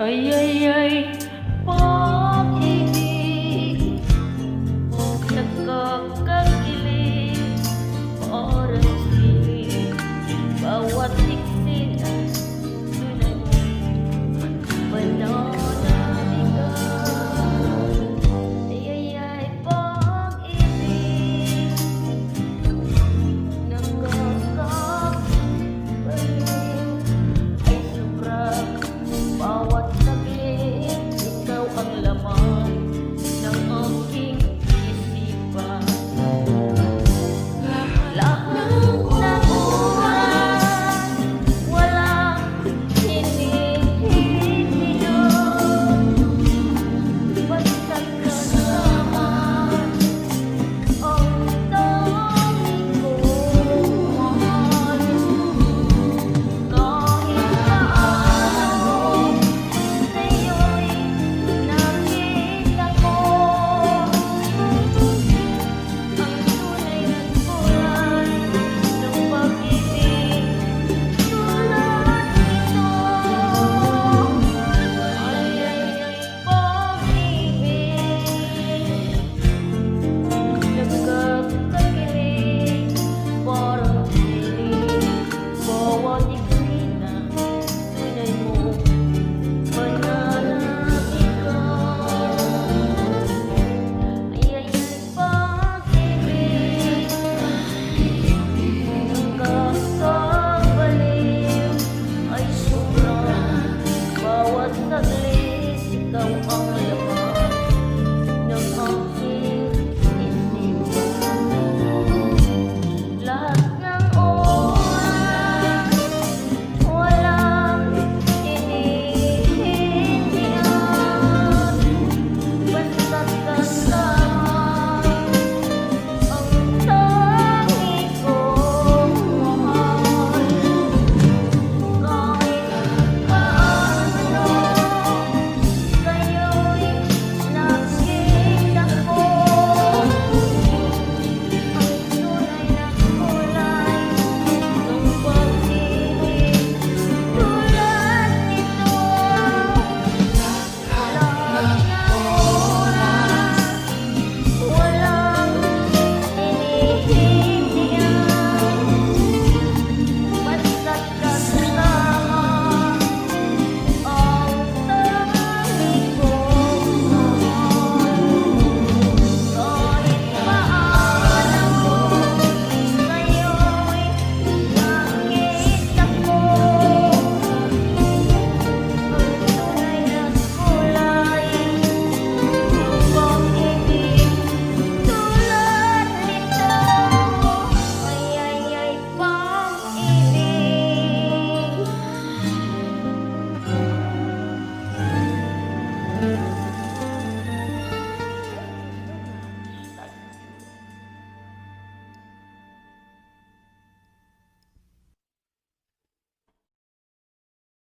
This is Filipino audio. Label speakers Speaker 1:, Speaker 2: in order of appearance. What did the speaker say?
Speaker 1: Ay, ay, ay, pag-ibig nagkakakilig, parang silig, bawat tiktik tunay mo, pananabig ka. Ay, ay, ay, pag-ibig nagkakakilig, ay sobra. Bawat saglit, ikaw ang laman ng aking isipan. Lahat ng oras, walang hinihindihan. Basta't kasama ang tanging kong mahal. Kahit paano sa'yo'y nakita ko ang tunay na kulay ng pag-ibig tulad nito. Ay, ay, ay, pag-ibig nagkakakilig, parang silig, bawat iksina tunay mo, pananabig ka. Ay, ay, ay, pag-ibig nagkakabaliw, ay sobrang. Bawat saglit, ikaw ang laman ng aking isipan. Lahat ng oras, walang hinihindihan. Basta't kasama ang tanging kong mahal. Kahit paano sa'yo'y nakita ko ang tunay na kulay ng pag-ibig tulad nito. Lahat ng oras, walang hinihindihan. Basta't kasama ang tanging kong mahal. Kahit paano sa'yo'y nakita ko ang tunay na kulay ng pag-ibig tulad nito. Ay, ay, ay, pag-ibig.